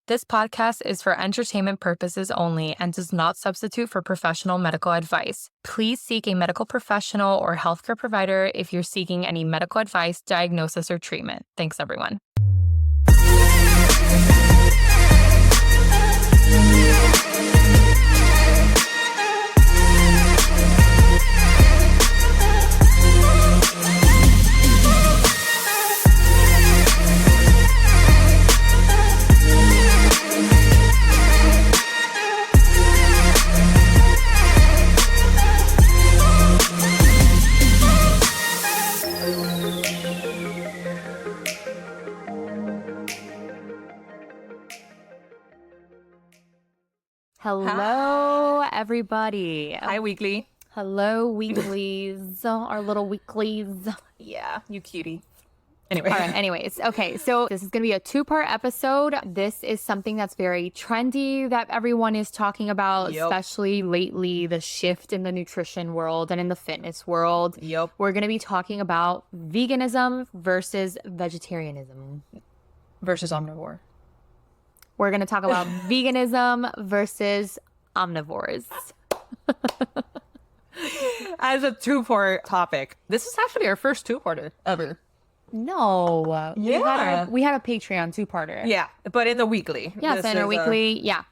This podcast is for entertainment purposes only and does not substitute for professional medical advice. Please seek a medical professional or healthcare provider if you're seeking any medical advice, diagnosis, or treatment. Thanks, everyone. Hello, everybody. Hi, Weekly. Hello, weeklies. Our little weeklies. Yeah, you cutie. Anyway. All right, anyways. Okay, so this is going to be a two-part episode. This is something that's very trendy that everyone is talking about, especially lately, the shift in the nutrition world and in the fitness world. We're going to be talking about veganism versus vegetarianism. Versus omnivore. We're going to talk about veganism versus omnivores. As a two-part topic. This is actually our first two-parter ever. No. Yeah. We had a Patreon two-parter. Yeah, but in the weekly. Yes, in our weekly. Yeah.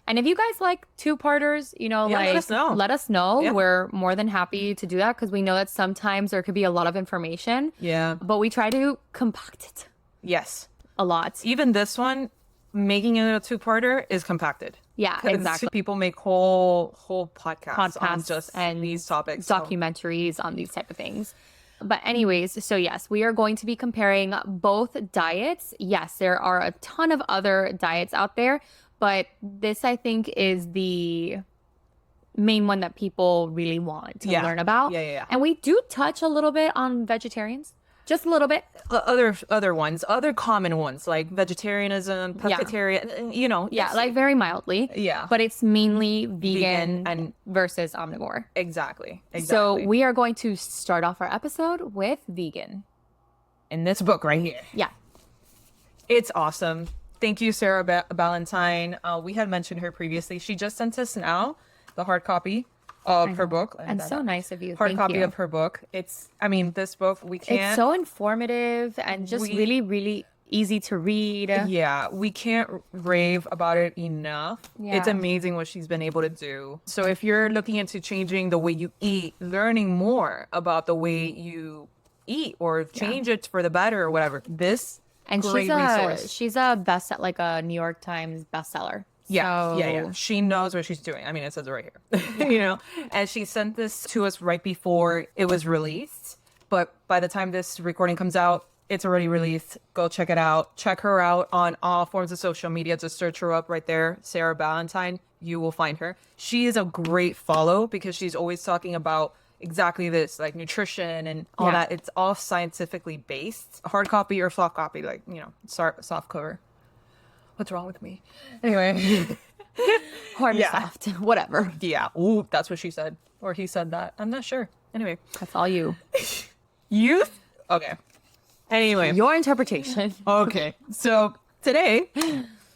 And if you guys like two-parters, let us know. Let us know. Yeah. We're more than happy to do that because we know that sometimes there could be a lot of information. Yeah. But we try to compact it. Yes. A lot. Even this one, making it a two-parter is compacted. Yeah, exactly. People make whole podcasts on just and these topics. Documentaries on these type of things. But anyways, so yes, we are going to be comparing both diets. Yes, there are a ton of other diets out there, but this I think is the main one that people really want to learn about. Yeah. And we do touch a little bit on vegetarians. Just a little bit. Other ones, other common ones like vegetarianism, pescatarian, Yeah, like very mildly. Yeah. But it's mainly vegan and versus omnivore. Exactly. So we are going to start off our episode with vegan. In this book right here. Yeah. It's awesome. Thank you, Sarah Ballantyne. We had mentioned her previously. She just sent us now the hard copy of her book. And so nice of you. Hard copy of her book. This book, it's so informative and just really, really easy to read. Yeah, we can't rave about it enough. Yeah. It's amazing what she's been able to do. So if you're looking into changing the way you eat, learning more about the way you eat or change it for the better or whatever, this and great resource. She's a like a New York Times bestseller. Yeah. She knows what she's doing. I mean, it says it right here. And she sent this to us right before it was released. But by the time this recording comes out, it's already released. Go check it out. Check her out on all forms of social media. Just search her up right there, Sarah Ballantyne. You will find her. She is a great follow because she's always talking about exactly this, like nutrition and all that. It's all scientifically based. Hard copy or soft copy, soft cover. What's wrong with me? Anyway. Hard or soft. Whatever. Yeah. Ooh, that's what she said. Or he said that. I'm not sure. Anyway. That's all you. You? Okay. Anyway. Your interpretation. Okay. So today,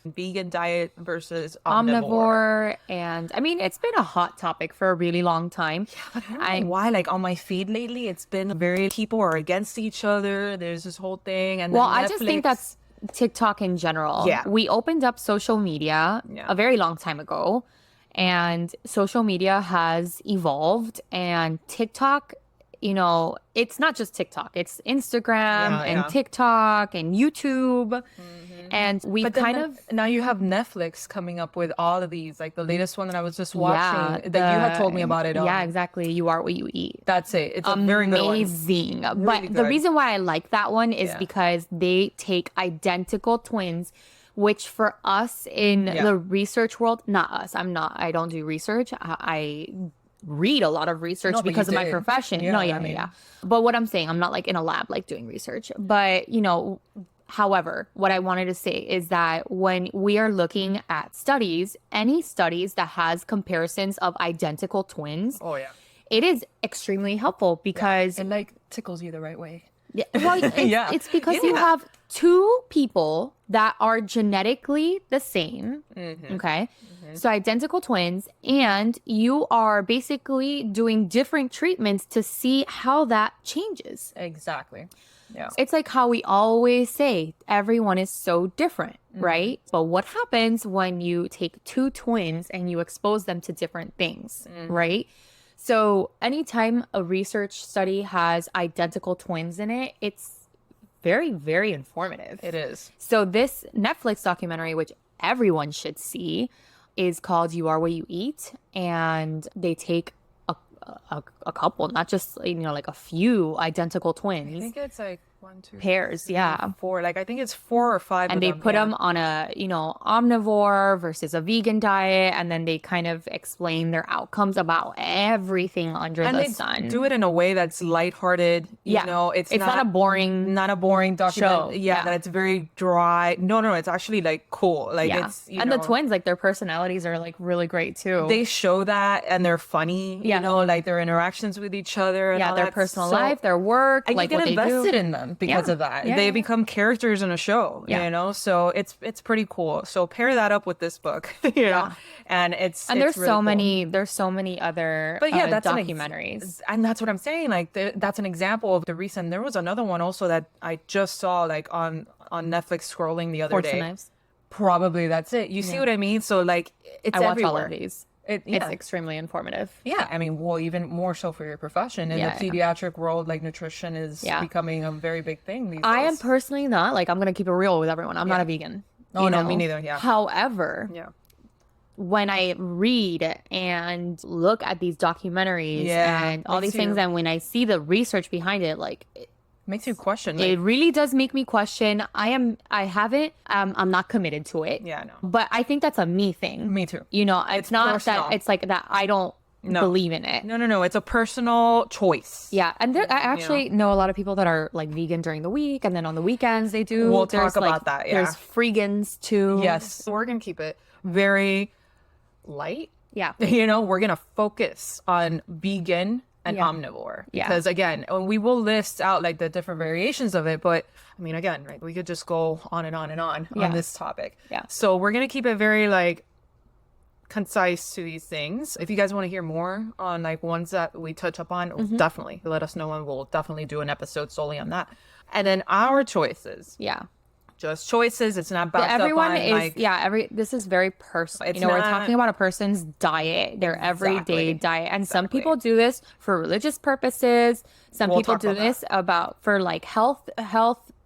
vegan diet versus omnivore. And I mean, it's been a hot topic for a really long time. Yeah, but I don't know why. Like on my feed lately, it's been very people are against each other. There's this whole thing. And I just think that's TikTok in general. Yeah. We opened up social media a very long time ago, and social media has evolved, and TikTok, it's not just TikTok, it's Instagram and TikTok and YouTube. And we now you have Netflix coming up with all of these, like the latest one that I was just watching that you had told me about it. Yeah, exactly. You are what you eat. That's it. It's amazing. But the reason why I like that one is because they take identical twins, which for us in the research world, not us. I don't do research. I read a lot of research because of my profession. But what I'm saying, I'm not like in a lab like doing research, but however, what I wanted to say is that when we are looking at studies, any studies that has comparisons of identical twins, it is extremely helpful because it like tickles you the right way. Yeah. Well, it's because you have two people that are genetically the same. Okay. So identical twins, and you are basically doing different treatments to see how that changes. Exactly. Yeah. It's like how we always say everyone is so different, right? But what happens when you take two twins and you expose them to different things, right? So anytime a research study has identical twins in it, it's very, very informative. It is. So this Netflix documentary, which everyone should see, is called You Are What You Eat. And they take a couple, not just, like a few identical twins. I think it's like 1, 2, pairs, 3, yeah. 4. Like I think it's 4 or 5. And they put them on a, omnivore versus a vegan diet, and then they kind of explain their outcomes about everything under the sun. Do it in a way that's lighthearted. It's not a boring, document. Show. Yeah, that it's very dry. No, it's actually like cool. Like it's the twins, like their personalities are like really great too. They show that, and they're funny. Like their interactions with each other. And all their that. personal life, their work, and like you get what invested they do. in them because of that. They become characters in a show. So it's pretty cool. So pair that up with this book. And there's really so many. There's so many other that's documentaries, and that's what I'm saying. Like that's an example of the recent. There was another one also that I just saw like on Netflix scrolling the other Horse day. and Knives. Probably that's it. You see what I mean? So like it's I watch everywhere. all of these. It's extremely informative. Yeah, I mean, well, even more so for your profession. In the pediatric world, like nutrition is becoming a very big thing these days. I am personally not, like, I'm going to keep it real with everyone. I'm not a vegan. Oh, no, me neither, yeah. However, when I read and look at these documentaries and all these things, and when I see the research behind it, like... makes you question. It really does make me question. I'm not committed to it. Yeah, no. But I think that's a me thing. Me too. It's not personal. That it's like that I don't believe in it. No. It's a personal choice. Yeah. And I actually know a lot of people that are like vegan during the week, and then on the weekends they do. We'll talk about that. Yeah. There's freegans too. Yes. We're going to keep it very light. Yeah. We're going to focus on vegan and omnivore, because again, we will list out like the different variations of it, but I mean, again, right, we could just go on and on and on this topic. So we're gonna keep it very like concise to these things. If you guys want to hear more on like ones that we touch upon, definitely let us know, and we'll definitely do an episode solely on that. And then our choices, just choices. It's not based everyone up on, is this is very personal. We're talking about a person's diet, their everyday diet, and some people do this for religious purposes. Some people do this for like health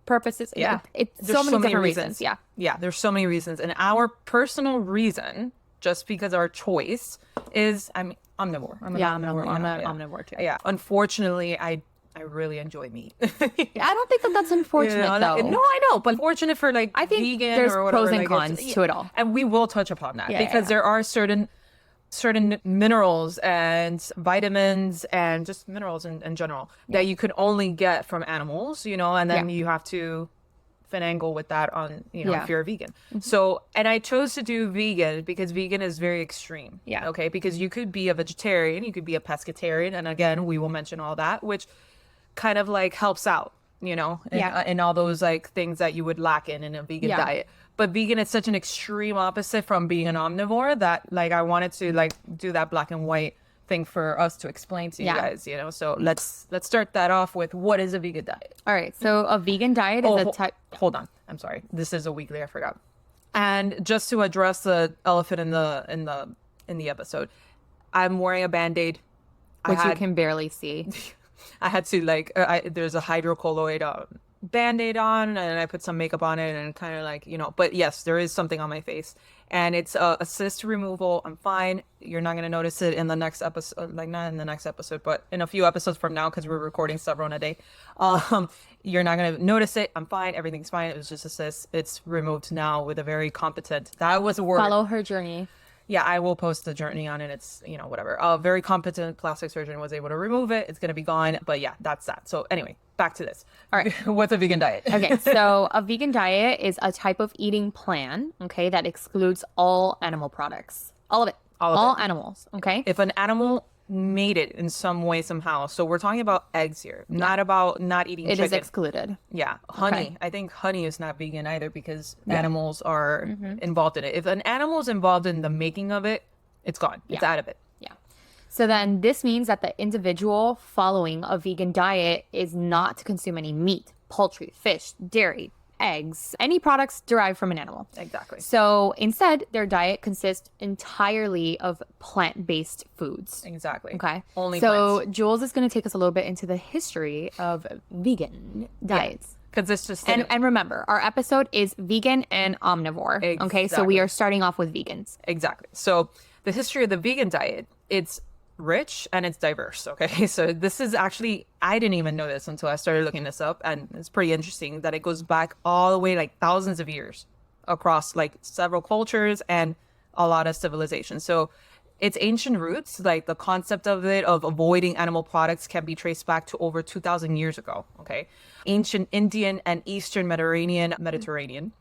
purposes. It's so many different reasons. There's so many reasons, and our personal reason, just because our choice is, I'm omnivore. I'm an omnivore too. Yeah, unfortunately, I really enjoy meat. I don't think that's unfortunate, though. No, I know, but fortunate for like I think vegan there's or whatever. pros and cons to it all, and we will touch upon that because there are certain minerals and vitamins and just minerals in general that you could only get from animals, and then you have to finagle with that on if you're a vegan. So, and I chose to do vegan because vegan is very extreme. Okay, because you could be a vegetarian, you could be a pescatarian, and again, we will mention all that, which kind of like helps out, in all those like things that you would lack in a vegan diet. But vegan is such an extreme opposite from being an omnivore that like I wanted to like do that black and white thing for us to explain to you guys, So let's start that off with, what is a vegan diet? All right. So a vegan diet is a type. Hold on. I'm sorry. This is a weekly. I forgot. And just to address the elephant in the episode, I'm wearing a Band-Aid, which you can barely see. I had to there's a hydrocolloid Band-Aid on, and I put some makeup on it, and kind of like, but yes, there is something on my face, and it's a cyst removal. I'm fine. You're not going to notice it in the next episode, like not in the next episode, but in a few episodes from now, because we're recording several in a day. You're not going to notice it. I'm fine. Everything's fine. It was just a cyst. It's removed now with a very competent, that was a word. Follow her journey. Yeah, I will post the journey on it. It's, whatever. A very competent plastic surgeon was able to remove it. It's going to be gone. But yeah, that's that. So anyway, back to this. All right. What's a vegan diet? Okay. So a vegan diet is a type of eating plan, that excludes all animal products. All of it. All animals. Okay. If an animal made it in some way somehow. So we're talking about eggs here, not about not eating It chicken. is excluded. Yeah, honey. Okay. I think honey is not vegan either because animals are involved in it. If an animal is involved in the making of it, it's gone. It's out of it. Yeah. So then this means that the individual following a vegan diet is not to consume any meat, poultry, fish, dairy, eggs, any products derived from an animal. Exactly. So instead, their diet consists entirely of plant-based foods. Exactly. Okay. Only so plants. Jules is going to take us a little bit into the history of vegan diets. Because it's just And remember, our episode is vegan and omnivore. Okay, so we Exactly. are starting off with vegans. Exactly. So the history of the vegan diet, it's rich and it's diverse. Okay. So this is actually, I didn't even know this until I started looking this up. And it's pretty interesting that it goes back all the way like thousands of years across like several cultures and a lot of civilizations. So its ancient roots, like the concept of it, of avoiding animal products, can be traced back to over 2,000 years ago. Okay. Ancient Indian and Eastern Mediterranean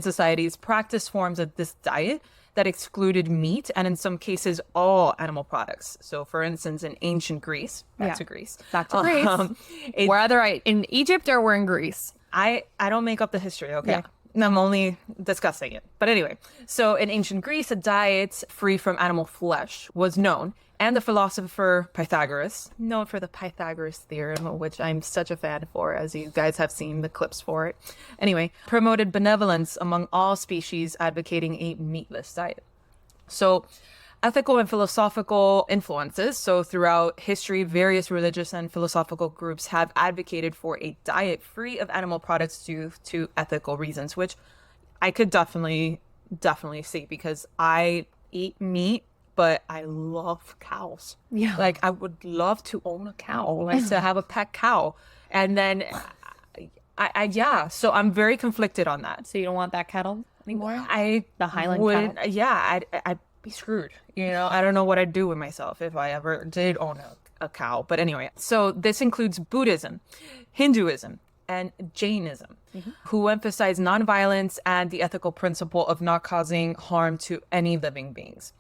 societies practiced forms of this diet that excluded meat and in some cases all animal products. So for instance, in ancient Greece, back to Greece. Whether in Egypt or we're in Greece. I don't make up the history, okay? Yeah. I'm only discussing it. But anyway, so in ancient Greece, a diet free from animal flesh was known. And the philosopher Pythagoras, known for the Pythagoras theorem, which I'm such a fan for, as you guys have seen the clips for it. Anyway, promoted benevolence among all species, advocating a meatless diet. So ethical and philosophical influences. So throughout history, various religious and philosophical groups have advocated for a diet free of animal products due to ethical reasons, which I could definitely see because I eat meat, but I love cows. Yeah. Like I would love to own a cow, like to have a pet cow. And then so I'm very conflicted on that. So you don't want that cattle anymore? The Highland cattle? Yeah, I'd be screwed. You know, I don't know what I'd do with myself if I ever did own a cow. But anyway, so this includes Buddhism, Hinduism, and Jainism, who emphasize nonviolence and the ethical principle of not causing harm to any living beings.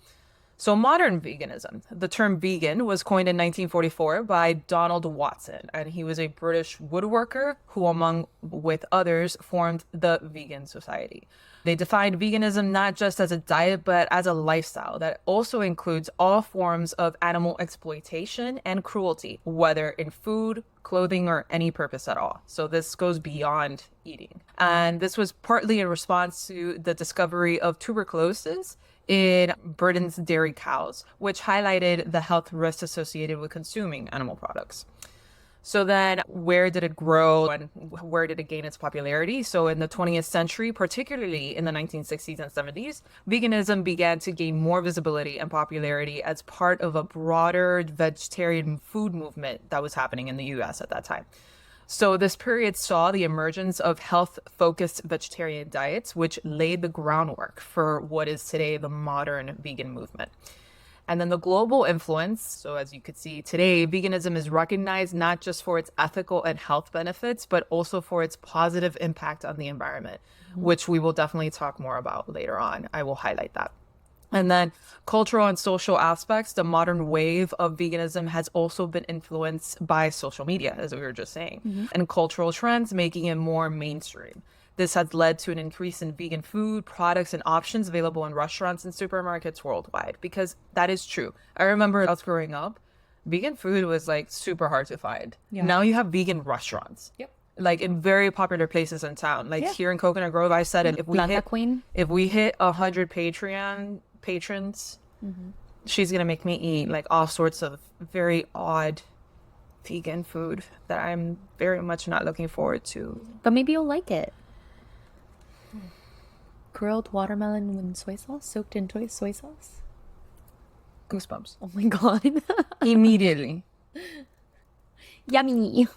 So modern veganism, the term vegan was coined in 1944 by Donald Watson, and he was a British woodworker who, among with others, formed the Vegan Society. They defined veganism not just as a diet, but as a lifestyle that also includes all forms of animal exploitation and cruelty, whether in food, clothing, or any purpose at all. So this goes beyond eating. And this was partly in response to the discovery of tuberculosis in Britain's dairy cows, which highlighted the health risks associated with consuming animal products. So then where did it grow and where did it gain its popularity? So in the 20th century, particularly in the 1960s and 70s, veganism began to gain more visibility and popularity as part of a broader vegetarian food movement that was happening in the US at that time. So this period saw the emergence of health-focused vegetarian diets, which laid the groundwork for what is today the modern vegan movement. And then the global influence. So as you could see today, veganism is recognized not just for its ethical and health benefits, but also for its positive impact on the environment, which we will definitely talk more about later on. I will highlight that. And then cultural and social aspects, the modern wave of veganism has also been influenced by social media, as we were just saying, and cultural trends, making it more mainstream. This has led to an increase in vegan food, products, and options available in restaurants and supermarkets worldwide, because that is true. I remember us growing up, vegan food was like super hard to find. Yeah. Now you have vegan restaurants. Yep. Like in very popular places in town. Like here in Coconut Grove, I said it. If we hit 100 Patreon patrons, she's gonna make me eat like all sorts of very odd vegan food that I'm very much not looking forward to. But maybe you'll like it. Grilled watermelon with soy sauce, soaked in soy sauce. Goosebumps. Oh my god. Immediately. Yummy.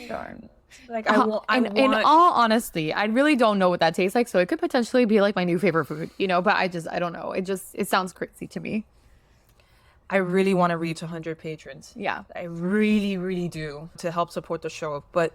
Darn. Like in all honesty, I really don't know what that tastes like, so it could potentially be like my new favorite food, you know, but I don't know. It sounds crazy to me. I really want to reach 100 patrons. Yeah. I really, really do, to help support the show. But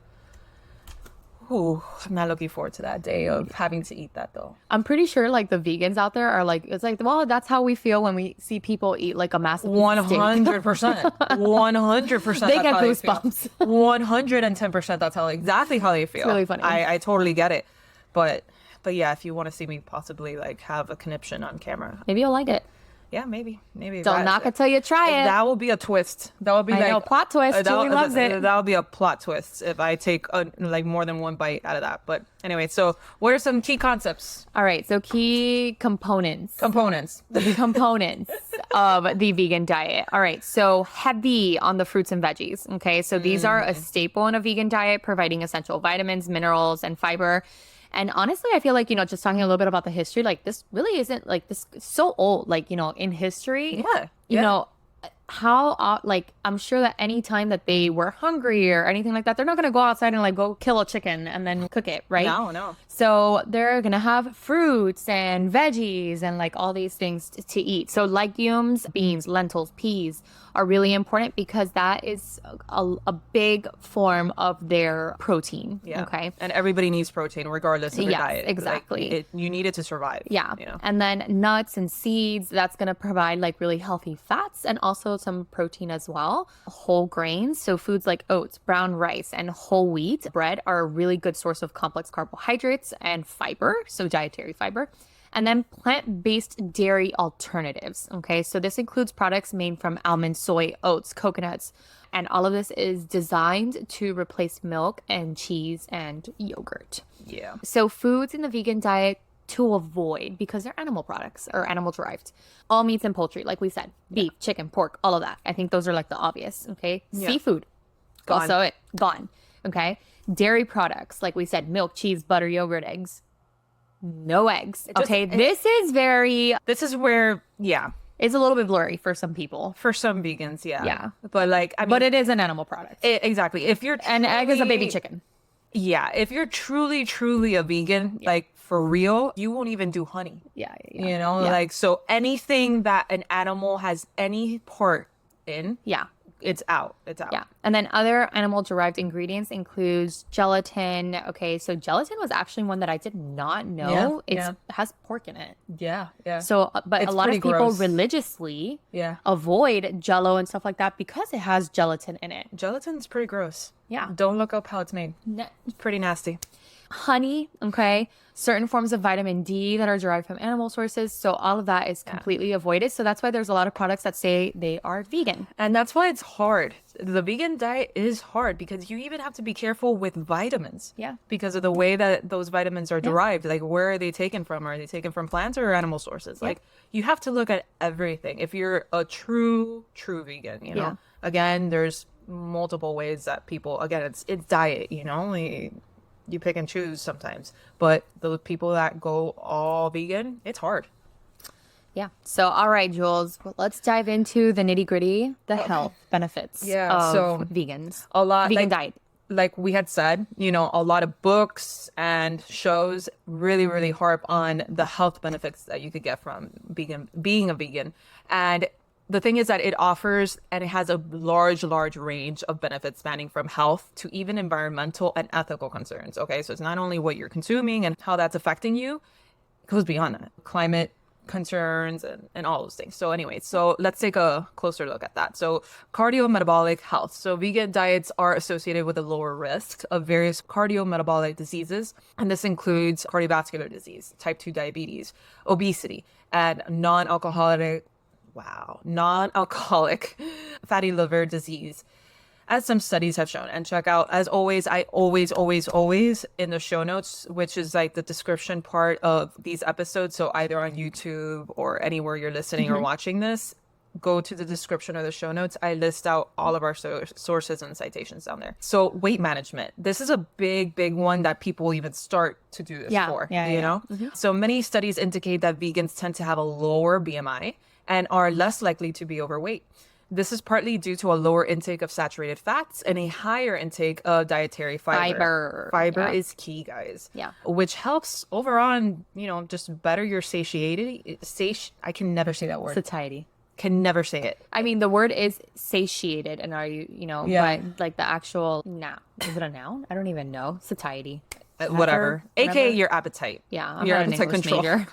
Ooh, I'm not looking forward to that day of having to eat that though. I'm pretty sure like the vegans out there are like, it's like, well, that's how we feel when we see people eat like a massive piece of steak. 100%. 100%. They get goosebumps. 110%. That's exactly how they feel. It's really funny. I totally get it. But yeah, if you want to see me possibly like have a conniption on camera. Maybe you'll like it. Yeah, maybe. Don't knock it till you try it. That will be a twist. That would be I like know, plot twist. Julie loves it. That would be a plot twist if I take like more than one bite out of that. But anyway, so what are some key concepts? All right, so key components. Components of the vegan diet. All right, so heavy on the fruits and veggies. Okay, so these are a staple in a vegan diet, providing essential vitamins, minerals, and fiber. And honestly, I feel like, just talking a little bit about the history, like this really isn't like this so old, like, in history, you know, how, like, I'm sure that any time that they were hungry or anything like that, they're not going to go outside and like go kill a chicken and then cook it, right? No. So they're going to have fruits and veggies and like all these things to eat. So legumes, beans, lentils, peas are really important because that is a big form of their protein. Yeah. Okay. And everybody needs protein regardless of your diet. Exactly. Like, you need it to survive. Yeah. And then nuts and seeds, that's going to provide like really healthy fats and also some protein as well. Whole grains. So foods like oats, brown rice, and whole wheat bread are a really good source of complex carbohydrates and fiber. So dietary fiber. And then plant-based dairy alternatives. Okay, so this includes products made from almonds, soy, oats, coconuts, and all of this is designed to replace milk and cheese and yogurt. Yeah. So foods in the vegan diet to avoid because they're animal products or animal derived. All meats and poultry, like we said, beef, chicken, pork, all of that. I think those are like the obvious. Okay, seafood, Gone. gone. Okay, dairy products, like we said, milk, cheese, butter, yogurt, eggs. No eggs. This is where, it's a little bit blurry for some people. for some vegans, yeah. Yeah. But like, I mean, But it is an animal product. exactly. If you're An egg is a baby truly- chicken. Yeah, if you're truly a vegan, like for real, you won't even do honey. Yeah. Yeah. Like, so anything that an animal has any part in, Yeah. it's out. Yeah. And then other animal derived ingredients includes gelatin. Okay. So gelatin was actually one that I did not know. It has pork in it. Yeah. So, but It's a lot of pretty people gross. religiously Yeah. avoid Jell-O and stuff like that because it has gelatin in it. Gelatin's pretty gross. Yeah. Don't look up how it's made. It's pretty nasty. Honey, okay, certain forms of vitamin D that are derived from animal sources. So all of that is completely avoided. So that's why there's a lot of products that say they are vegan. And that's why it's hard. The vegan diet is hard because you even have to be careful with vitamins. Yeah. Because of the way that those vitamins are derived. Like, where are they taken from? Are they taken from plants or animal sources? Like, you have to look at everything. If you're a true vegan, Yeah. Again, there's multiple ways that people, again, it's diet, you pick and choose sometimes. But the people that go all vegan, it's hard. Yeah. So, all right, Jules, let's dive into the nitty gritty, the health benefits of vegans. A lot Vegan diet. Like we had said, a lot of books and shows really harp on the health benefits that you could get from being a vegan. And the thing is that it offers and it has a large range of benefits spanning from health to even environmental and ethical concerns. Okay, so it's not only what you're consuming and how that's affecting you, it goes beyond that. Climate concerns and all those things. So anyway, so let's take a closer look at that. So cardiometabolic health. So vegan diets are associated with a lower risk of various cardiometabolic diseases. And this includes cardiovascular disease, type 2 diabetes, obesity, and non-alcoholic fatty liver disease, as some studies have shown. And check out, as always, I always in the show notes, which is like the description part of these episodes. So either on YouTube or anywhere you're listening or watching this, go to the description of the show notes. I list out all of our sources and citations down there. So weight management. This is a big one that people even start to do this for, you know? Mm-hmm. So many studies indicate that vegans tend to have a lower BMI and are less likely to be overweight. This is partly due to a lower intake of saturated fats and a higher intake of dietary fiber. Fiber is key, guys. Yeah. Which helps overall, just better your satiety. I can never say that word. Satiety. Can never say it. I mean, the word is satiated, and are you, but like the actual noun, is it a noun? I don't even know. Satiety. Whatever. AKA your appetite. Yeah, I'm your not an English major.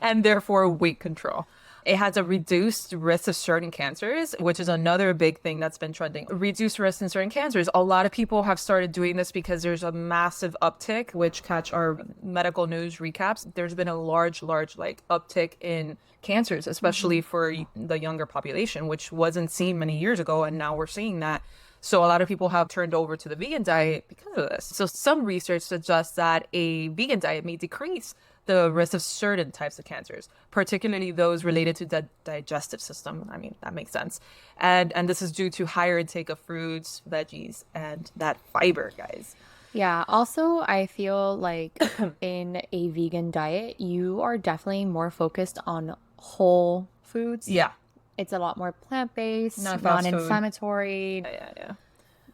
And therefore weight control. It has a reduced risk of certain cancers, which is another big thing that's been trending. Reduced risk in certain cancers. A lot of people have started doing this because there's a massive uptick, which catch our medical news recaps. There's been a large like uptick in cancers, especially for the younger population, which wasn't seen many years ago. And now we're seeing that. So a lot of people have turned over to the vegan diet because of this. So some research suggests that a vegan diet may decrease the risk of certain types of cancers, particularly those related to the digestive system. I mean, that makes sense. And this is due to higher intake of fruits, veggies, and that fiber, guys. Yeah. Also, I feel like in a vegan diet, you are definitely more focused on whole foods. Yeah. It's a lot more plant-based, Not fast food. non-inflammatory. Yeah.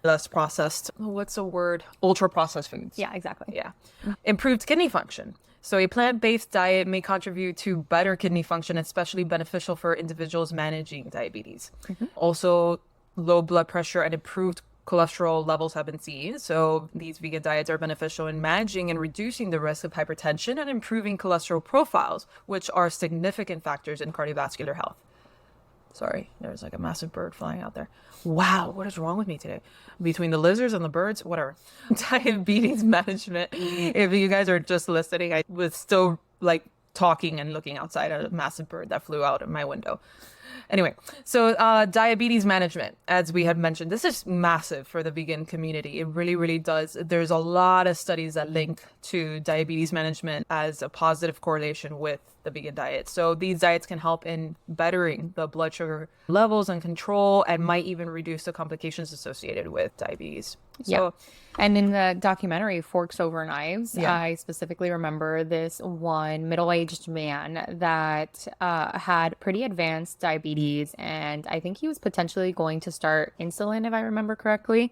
Less processed. What's the word? Ultra processed foods. Yeah, exactly. Yeah. Improved kidney function. So a plant-based diet may contribute to better kidney function, especially beneficial for individuals managing diabetes. Also, low blood pressure and improved cholesterol levels have been seen. So these vegan diets are beneficial in managing and reducing the risk of hypertension and improving cholesterol profiles, which are significant factors in cardiovascular health. Sorry, there's like a massive bird flying out there. Wow, what is wrong with me today? Between the lizards and the birds, whatever. Diabetes management. If you guys are just listening, I was still like talking and looking outside at a massive bird that flew out of my window. Anyway, so diabetes management, as we had mentioned, this is massive for the vegan community. It really, really does. There's a lot of studies that link to diabetes management as a positive correlation with the vegan diet. So these diets can help in bettering the blood sugar levels and control, and might even reduce the complications associated with diabetes. Yeah. And in the documentary Forks Over Knives, I specifically remember this one middle-aged man that had pretty advanced diabetes, and I think he was potentially going to start insulin, if I remember correctly.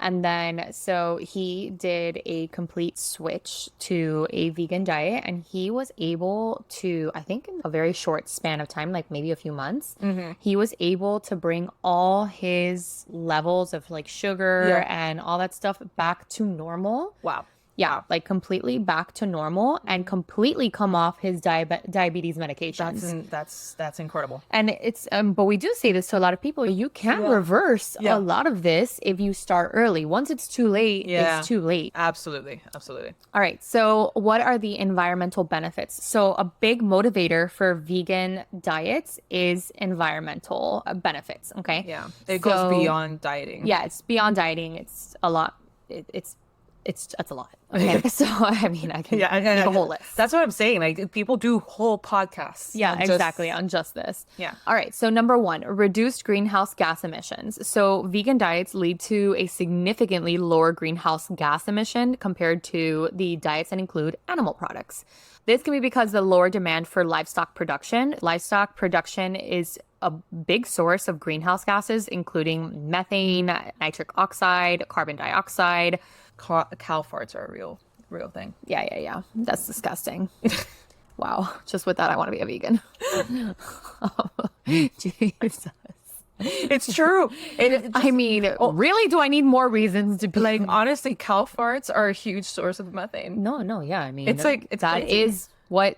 And then so he did a complete switch to a vegan diet, and he was able to, I think in a very short span of time, like maybe a few months, he was able to bring all his levels of like sugar and all that stuff back to normal. Wow. Yeah, like completely back to normal and completely come off his diabetes medications. That's incredible. And it's but we do say this to a lot of people. You can reverse a lot of this if you start early. Once it's too late, it's too late. Absolutely. All right. So what are the environmental benefits? So a big motivator for vegan diets is environmental benefits. Okay. Yeah. It goes beyond dieting. Yeah, it's beyond dieting. It's a lot. That's a lot. Okay. So, I mean, I can make a whole list. That's what I'm saying. Like, people do whole podcasts. Yeah, exactly. On just this. Yeah. All right. So, number one, reduced greenhouse gas emissions. So, vegan diets lead to a significantly lower greenhouse gas emission compared to the diets that include animal products. This can be because of the lower demand for livestock production. Livestock production is a big source of greenhouse gases, including methane, nitric oxide, carbon dioxide. Cow farts are a real thing. Yeah. That's disgusting. Wow. Just with that, I want to be a vegan. Jesus. It's true. I mean, really, do I need more reasons to be like, honestly, cow farts are a huge source of methane. No, yeah. I mean, it's that is what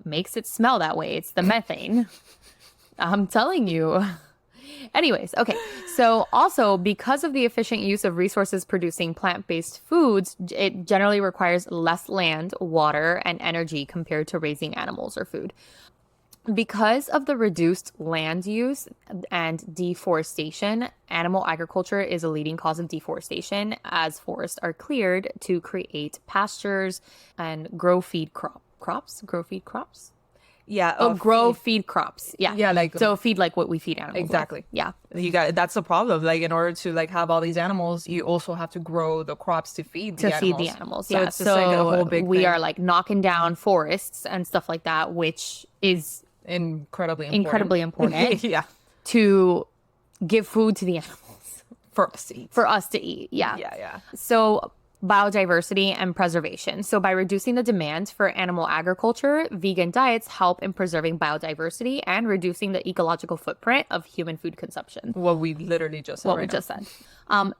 makes it smell that way. It's the methane. I'm telling you. Anyways, okay. So also, because of the efficient use of resources producing plant-based foods, it generally requires less land, water, and energy compared to raising animals or food. Because of the reduced land use and deforestation, animal agriculture is a leading cause of deforestation, as forests are cleared to create pastures and grow feed crops. Yeah. Feed crops. Yeah. Yeah. Like, so feed like what we feed animals. Exactly. With. Yeah. That's the problem. Like, in order to like have all these animals, you also have to grow the crops to feed the animals. So it's just like a whole big thing. Are like knocking down forests and stuff like that, which is incredibly important. Yeah. To give food to the animals. For us to eat. Yeah. Yeah. So biodiversity and preservation. So by reducing the demand for animal agriculture, vegan diets help in preserving biodiversity and reducing the ecological footprint of human food consumption. What we literally just said. What we just said.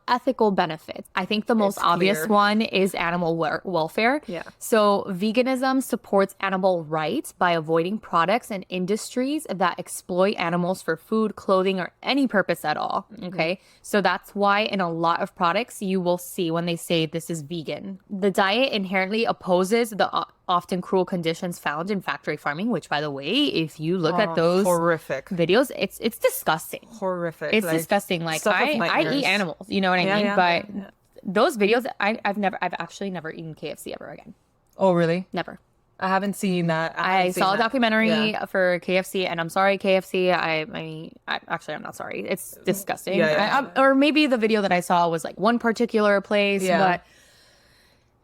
Ethical benefits. I think the most obvious one is animal welfare. Yeah. So veganism supports animal rights by avoiding products and industries that exploit animals for food, clothing, or any purpose at all. Okay. So that's why in a lot of products you will see when they say this is vegan. The diet inherently opposes the often cruel conditions found in factory farming, which, by the way, if you look at those horrific videos, it's disgusting. Horrific. It's disgusting. Like I eat animals, you know what I mean? Yeah, but those videos, I've actually never eaten KFC ever again. Oh, really? Never. I haven't seen that. I saw a documentary for KFC, and I'm sorry, KFC. I'm not sorry. It's disgusting. Or maybe the video that I saw was like one particular place, but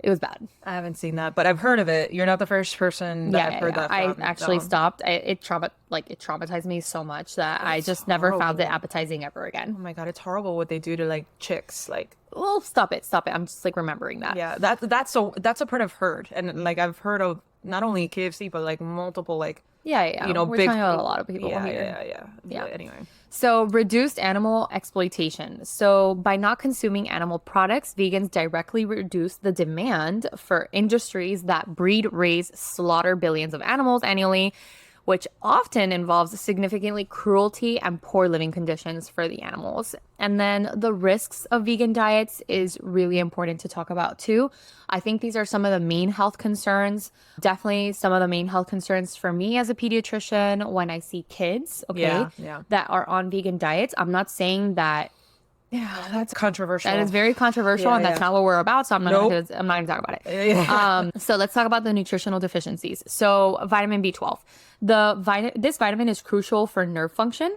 it was bad. I haven't seen that, but I've heard of it. You're not the first person that I've heard that from. I actually stopped. It traumatized me so much that I just never found it appetizing ever again. Oh my God, it's horrible what they do to like chicks. Like, well, stop it. I'm just like remembering that. Yeah, that's a part I've heard, and like I've heard of not only KFC but like multiple like you know, we're big talking about a lot of people here. Yeah. Anyway. So reduced animal exploitation. So by not consuming animal products, vegans directly reduce the demand for industries that breed, raise, slaughter billions of animals annually, which often involves significantly cruelty and poor living conditions for the animals. And then the risks of vegan diets is really important to talk about too. I think these are some of the main health concerns. Definitely some of the main health concerns for me as a pediatrician when I see kids, that are on vegan diets. I'm not saying that. Yeah, that's controversial. That is very controversial, and that's not what we're about. So I'm not going to talk about it. So let's talk about the nutritional deficiencies. So vitamin B12. This vitamin is crucial for nerve function,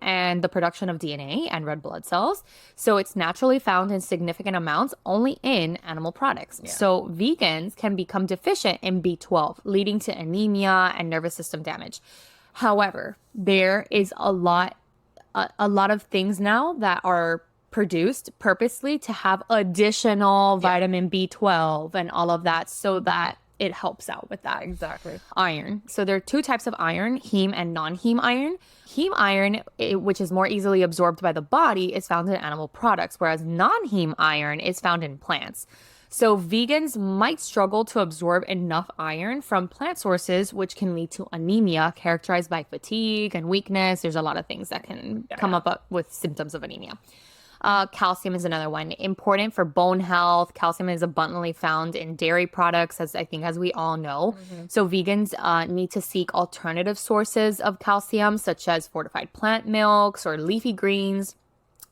and the production of DNA and red blood cells. So it's naturally found in significant amounts only in animal products. Yeah. So vegans can become deficient in B12, leading to anemia and nervous system damage. However, there is a lot of things now that are produced purposely to have additional vitamin B12 and all of that so that it helps out with that. Exactly. Iron. So there are two types of iron, heme and non-heme iron. Heme iron, which is more easily absorbed by the body, is found in animal products, whereas non-heme iron is found in plants. So vegans might struggle to absorb enough iron from plant sources, which can lead to anemia characterized by fatigue and weakness. There's a lot of things that can come up with symptoms of anemia. Calcium is another one. Important for bone health. Calcium is abundantly found in dairy products, as we all know. Mm-hmm. So vegans need to seek alternative sources of calcium, such as fortified plant milks or leafy greens,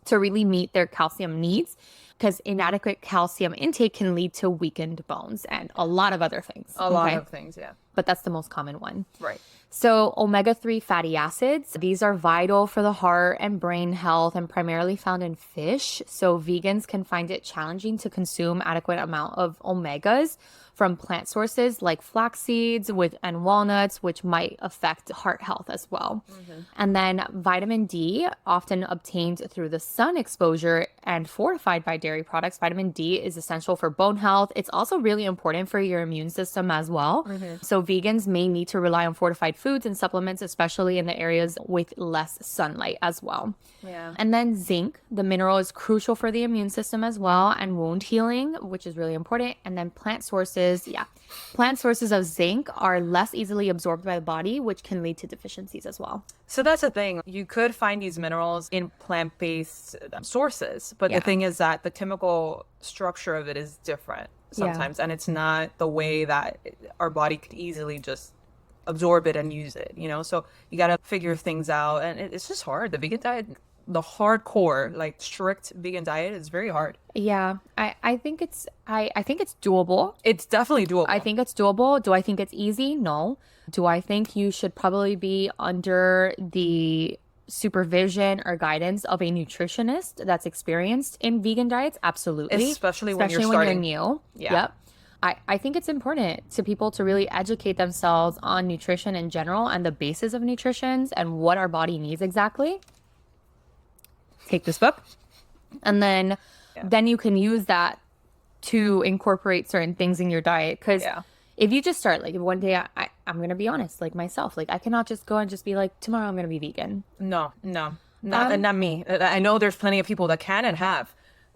to really meet their calcium needs, because inadequate calcium intake can lead to weakened bones and a lot of other things. A lot of things, yeah. But that's the most common one. Right. So omega-3 fatty acids, these are vital for the heart and brain health and primarily found in fish. So vegans can find it challenging to consume adequate amount of omegas from plant sources like flax seeds and walnuts, which might affect heart health as well. Mm-hmm. And then vitamin D, often obtained through the sun exposure and fortified by dairy products. Vitamin D is essential for bone health. It's also really important for your immune system as well. Mm-hmm. So vegans may need to rely on fortified foods and supplements, especially in the areas with less sunlight as well. Yeah. And then zinc, the mineral, is crucial for the immune system as well, and wound healing, which is really important. And then plant sources of zinc are less easily absorbed by the body, which can lead to deficiencies as well. So that's the thing. You could find these minerals in plant-based sources, but the thing is that the chemical structure of it is different sometimes, and it's not the way that our body could easily just absorb it and use it, you know? So you got to figure things out, and it's just hard. The vegan diet, the hardcore, like strict vegan diet, is very hard. Yeah, I think it's doable. It's definitely doable. I think it's doable. Do I think it's easy? No. Do I think you should probably be under the supervision or guidance of a nutritionist that's experienced in vegan diets? Absolutely. Especially when you're new. Yeah. Yep. I think it's important to people to really educate themselves on nutrition in general and the basis of nutrition and what our body needs exactly. Take this book, and then you can use that to incorporate certain things in your diet. Because Yeah. if you just start, like one day, I'm going to be honest, like myself, like I cannot just go and just be like, tomorrow I'm going to be vegan. No, not me. I know there's plenty of people that can and have,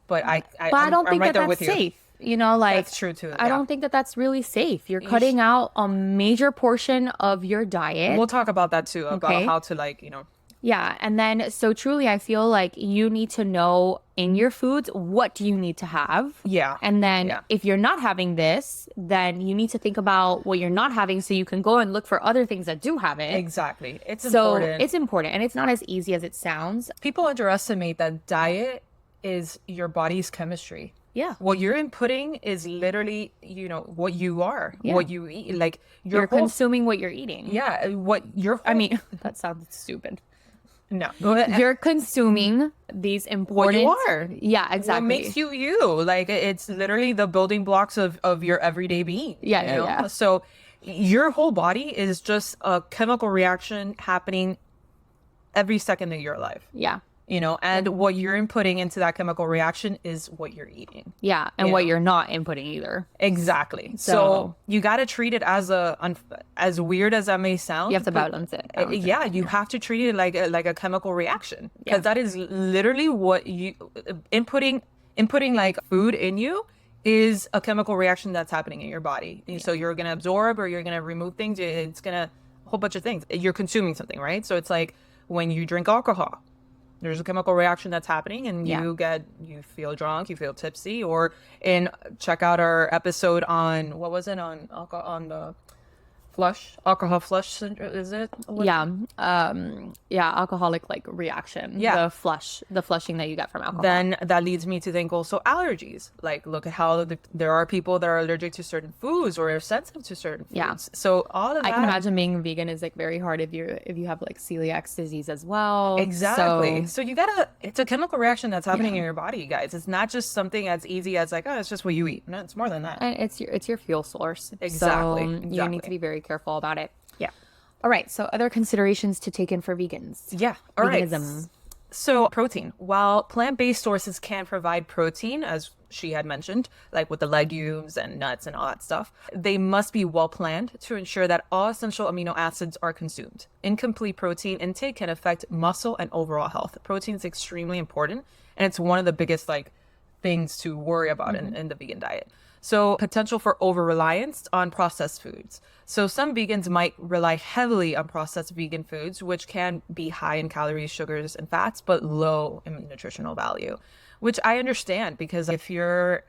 but But I don't think right that there that's with you. safe. You know, like That's true too. I don't think that that's really safe. You're cutting out a major portion of your diet. We'll talk about that too, about Okay. how to like, you know. Yeah. And then, so truly, I feel like you need to know in your foods, what do you need to have? Yeah. And then if you're not having this, then you need to think about what you're not having so you can go and look for other things that do have it. Exactly. It's So important. it's important, and it's not as easy as it sounds. People underestimate that diet is your body's chemistry. Yeah. What you're inputting is literally, you know, what you are, Yeah. what you eat. Like You're consuming what you're eating. yeah, what you're. I mean, that sounds stupid. no. You're consuming these important. What you are. Yeah, exactly. What makes you you? Like it's literally the building blocks of your everyday being. Yeah, you yeah, know? yeah. So your whole body is just a chemical reaction happening every second that you're alive. Yeah. You know, and what you're inputting into that chemical reaction is what you're eating. Yeah. And what you're not inputting either. Exactly. So So- you got to treat it as as weird as that may sound. You have to but- balance it. Yeah, you have to treat it like a chemical reaction, because Yeah. that is literally what you inputting like food in you is a chemical reaction that's happening in your body. So you're gonna absorb or you're gonna remove things. It's gonna a whole bunch of things. You're consuming something, right? So it's like when you drink alcohol. There's a chemical reaction that's happening, and you feel drunk, you feel tipsy, or check out our episode on what was it on alcohol, on the alcohol flush syndrome, is it? Alcoholic like reaction. Yeah. The flushing that you get from alcohol. Then that leads me to think also allergies. Like look at how there are people that are allergic to certain foods or are sensitive to certain foods. Yeah. So all of that. I can imagine being vegan is like very hard if you have like celiac disease as well. Exactly. So, So it's a chemical reaction that's happening in your body, you guys. It's not just something as easy as like, oh, it's just what you eat. No, it's more than that. and it's your fuel source. Exactly, So you need exactly. to be very careful about it. Yeah. All right. So other considerations to take in for vegans. Yeah. All right. Veganism. So protein. While plant-based sources can provide protein, as she had mentioned, like with the legumes and nuts and all that stuff, they must be well planned to ensure that all essential amino acids are consumed. Incomplete protein intake can affect muscle and overall health. Protein is extremely important, and it's one of the biggest like things to worry about in the vegan diet. So potential for over-reliance on processed foods. So some vegans might rely heavily on processed vegan foods, which can be high in calories, sugars, and fats, but low in nutritional value, which I understand, because if you're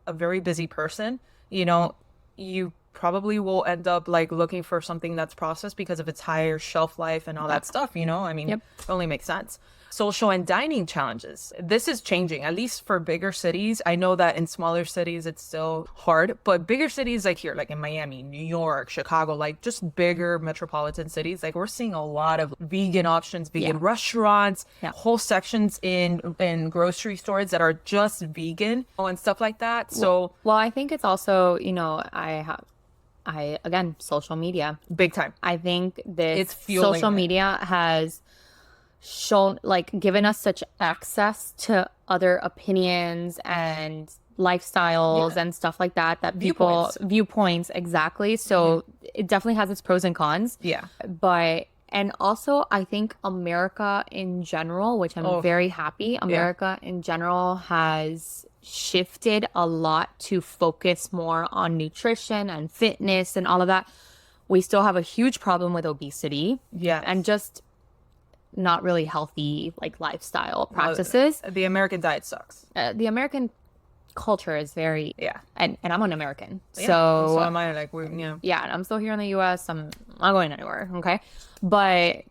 a very busy person, you know, you probably will end up like looking for something that's processed because of its higher shelf life and all that stuff, you know? I mean, Yep. it only makes sense. Social and dining challenges. This is changing, at least for bigger cities. I know that in smaller cities, it's still hard, but bigger cities like here, like in Miami, New York, Chicago, like just bigger metropolitan cities, like we're seeing a lot of vegan options, vegan restaurants, whole sections in grocery stores that are just vegan and stuff like that. So Well, I think it's also, you know, again, social media. big time. I think this It's fueling social it. media has shown, like, given us such access to other opinions and lifestyles and stuff like that people viewpoints exactly. So it definitely has its pros and cons. Yeah. But and also I think America in general, which I'm very happy, America in general has shifted a lot to focus more on nutrition and fitness and all of that. We still have a huge problem with obesity. Yeah. And just not really healthy like lifestyle practices. The American diet sucks. The American culture is very and I'm an American. Yeah. So am I. Like we're yeah, and I'm still here in the US. I'm not going anywhere, okay? But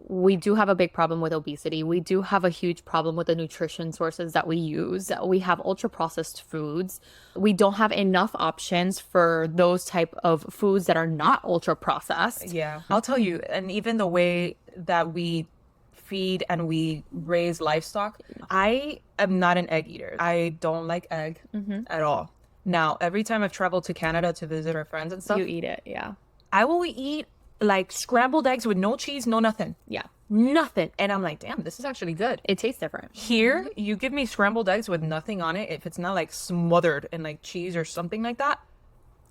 we do have a big problem with obesity. We do have a huge problem with the nutrition sources that we use. We have ultra processed foods. We don't have enough options for those type of foods that are not ultra processed. Yeah, I'll tell you, and even the way that we feed and we raise livestock, I am not an egg eater. I don't like egg at all. Now, every time I've traveled to Canada to visit our friends and stuff, You eat it, yeah. I will eat like scrambled eggs with no cheese, no nothing. Yeah. Nothing. And I'm like, damn, this is actually good. It tastes different. Here, you give me scrambled eggs with nothing on it. If it's not like smothered in like cheese or something like that,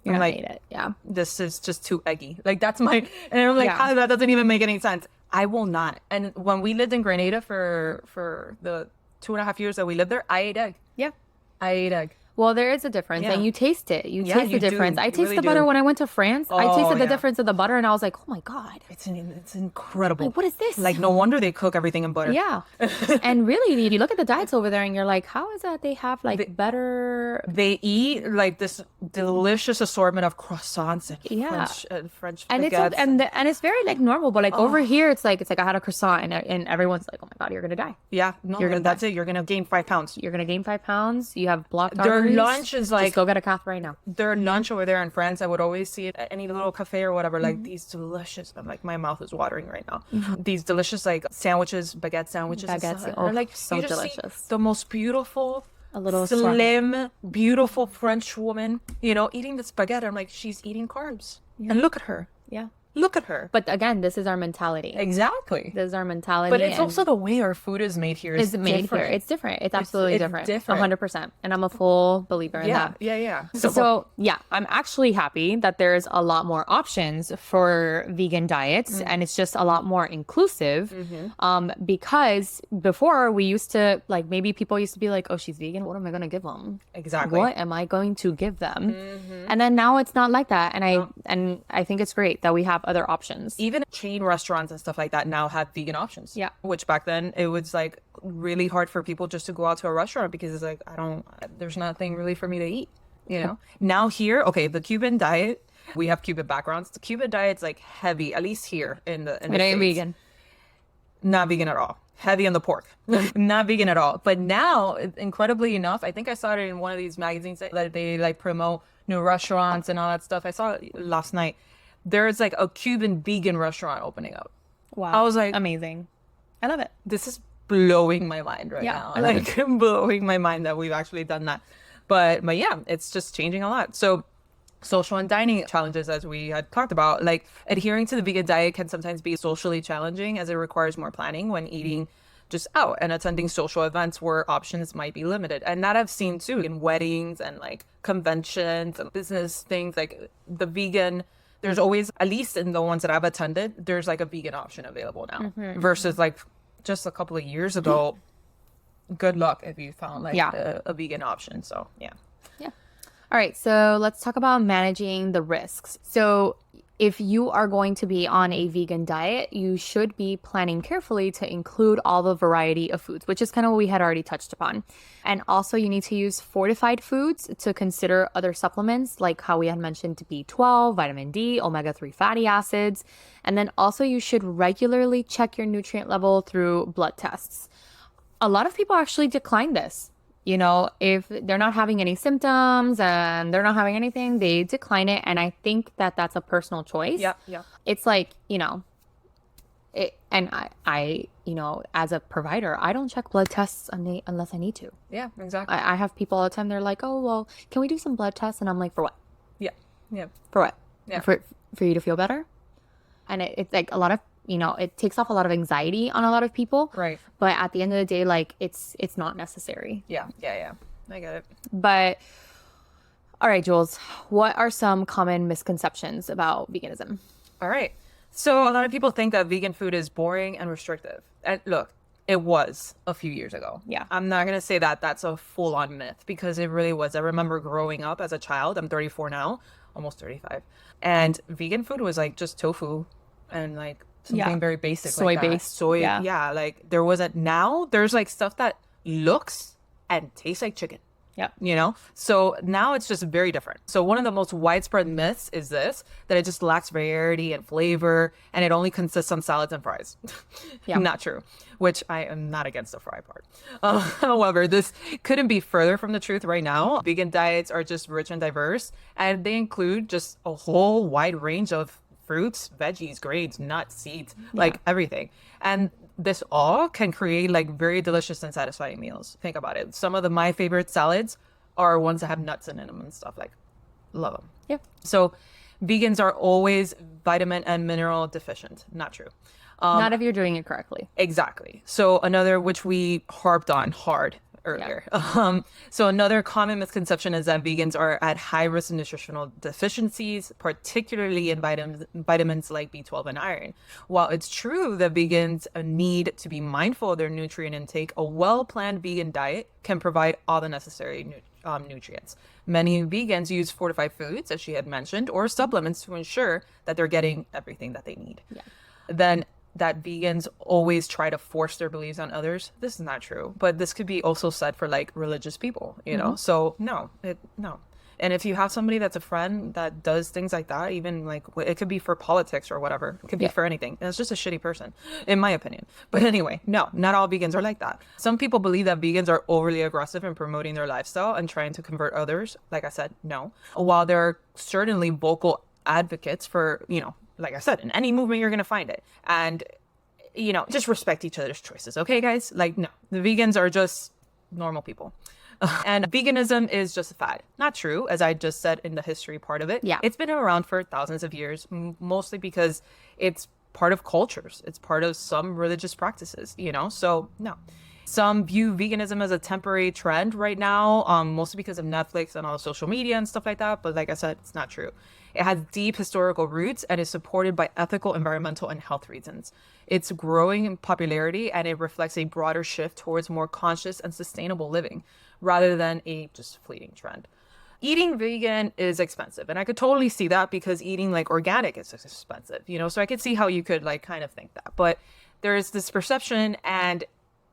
You're I'm gonna like, eat it. Yeah. this is just too eggy. Like that's my, and I'm like, Yeah. how that doesn't even make any sense. I will not. And when we lived in Grenada for the 2.5 years that we lived there, I ate egg. Yeah. I ate egg. Well, there is a difference, Yeah. and you taste it. You Yeah, taste the you do. difference. I You taste really the butter do. when I went to France. I Oh, tasted the yeah. difference of the butter, and I was like, oh my God. It's incredible. Like, what is this? Like, no wonder they cook everything in butter. Yeah. And really, you look at the diets over there and you're like, how is that they have like better? They eat like this delicious assortment of croissants and Yeah. French And it's baguettes. and it's very like normal, but like over here, it's like I had a croissant and everyone's like, oh my God, you're gonna die. Yeah, no, You're gonna that's it. You're gonna gain 5 pounds. You're gonna gain 5 pounds. You have blocked Their arteries. lunch is like Just go get a cath right now. their lunch over there in France. I would always see it at any little cafe or whatever. Mm-hmm. Like these delicious. I'm like, my mouth is watering right now. These delicious like sandwiches, baguette sandwiches. and Baguettes, stuff. oh, And, like so you just see delicious. the most beautiful, A little slim, beautiful French woman. You know, eating this baguette. I'm like, she's eating carbs. And look at her. Yeah. Look at her. But again, this is our mentality. Exactly. This is our mentality. But it's and also the way our food is made here. is made different. here. It's different. It's absolutely it's different. different. 100%. And I'm a full believer in Yeah, that. yeah. So yeah, I'm actually happy that there's a lot more options for vegan diets and it's just a lot more inclusive. Because before we used to like, maybe people used to be like, oh, she's vegan. What am I going to give them? Exactly. What am I going to give them? And then now it's not like that. And I think it's great that we have other options. Even chain restaurants and stuff like that now have vegan options. Yeah. Which back then it was like really hard for people just to go out to a restaurant because it's like, there's nothing really for me to eat, you know? Now here, okay, the Cuban diet, we have Cuban backgrounds. The Cuban diet's like heavy, at least here in the It ain't States. vegan. Not vegan at all. Heavy on the pork. Not vegan at all. But now, incredibly enough, I think I saw it in one of these magazines that they like promote new restaurants and all that stuff. I saw it last night. There's like a Cuban vegan restaurant opening up. Wow. I was like, amazing. I love it. this is blowing my mind right Yeah, now. I love Like blowing my mind that we've actually done that. But yeah, it's just changing a lot. So social and dining challenges, as we had talked about, like adhering to the vegan diet can sometimes be socially challenging as it requires more planning when eating just out and attending social events where options might be limited. And that I've seen too in weddings and like conventions and business things, like the vegan, there's always, at least in the ones that I've attended, there's like a vegan option available now versus like just a couple of years ago. Good luck if you found like a vegan option. So yeah. All right, so let's talk about managing the risks. So if you are going to be on a vegan diet, you should be planning carefully to include all the variety of foods, which is kind of what we had already touched upon. And also you need to use fortified foods to consider other supplements, like how we had mentioned B12, vitamin D, omega-3 fatty acids. And then also you should regularly check your nutrient level through blood tests. A lot of people actually decline this. You know, if they're not having any symptoms and they're not having anything, they decline it. And I think that that's a personal choice. Yeah. It's like, you know, and I, you know, as a provider, I don't check blood tests unless I need to. Yeah, exactly. I have people all the time. They're like, oh, well, can we do some blood tests? And I'm like, for what? Yeah. For what? Yeah. For you to feel better? And it's like a lot of, you know, it takes off a lot of anxiety on a lot of people. Right. But at the end of the day, like it's not necessary. Yeah. I get it. But all right, Jules, what are some common misconceptions about veganism? All right. So a lot of people think that vegan food is boring and restrictive. And look, it was a few years ago. Yeah. I'm not going to say that that's a full-on myth because it really was. I remember growing up as a child. I'm 34 now, almost 35. And vegan food was like just tofu and like something very basic. Soy like that. based. Soy. Yeah. Yeah. Like there wasn't, now there's like stuff that looks and tastes like chicken. Yeah. You know, so now it's just very different. So one of the most widespread myths is this, that it just lacks variety and flavor and it only consists on salads and fries. Yeah. Not true, which I am not against the fry part. However, this couldn't be further from the truth right now. Vegan diets are just rich and diverse, and they include just a whole wide range of fruits, veggies, grains, nuts, seeds, like everything. And this all can create like very delicious and satisfying meals. Think about it. Some of my favorite salads are ones that have nuts in them and stuff. Like, love them. Yeah. So vegans are always vitamin and mineral deficient. Not true. Not if you're doing it correctly. Exactly. So another, which we harped on hard earlier. So another common misconception is that vegans are at high risk of nutritional deficiencies, particularly in vitamins like B12 and iron. While it's true that vegans need to be mindful of their nutrient intake, a well-planned vegan diet can provide all the necessary nutrients. Many vegans use fortified foods, as she had mentioned, or supplements to ensure that they're getting everything that they need. Yeah. Then that vegans always try to force their beliefs on others. This is not true, but this could be also said for like religious people, you know? So no. And if you have somebody that's a friend that does things like that, even like it could be for politics or whatever, it could be for anything. And it's just a shitty person, in my opinion. But anyway, no, not all vegans are like that. Some people believe that vegans are overly aggressive in promoting their lifestyle and trying to convert others. Like I said, no. While there are certainly vocal advocates for, you know, like I said, in any movement, you're going to find it. And, you know, just respect each other's choices. Okay, guys? Like, no, the vegans are just normal people. And veganism is just a fad. Not true, as I just said in the history part of it. Yeah. It's been around for thousands of years, mostly because it's part of cultures. It's part of some religious practices, you know? So, no. Some view veganism as a temporary trend right now, mostly because of Netflix and all the social media and stuff like that. But like I said, it's not true. It has deep historical roots and is supported by ethical, environmental, and health reasons. It's growing in popularity and it reflects a broader shift towards more conscious and sustainable living rather than a just fleeting trend. Eating vegan is expensive, and I could totally see that because eating like organic is expensive, you know? So I could see how you could like kind of think that. But there's this perception, and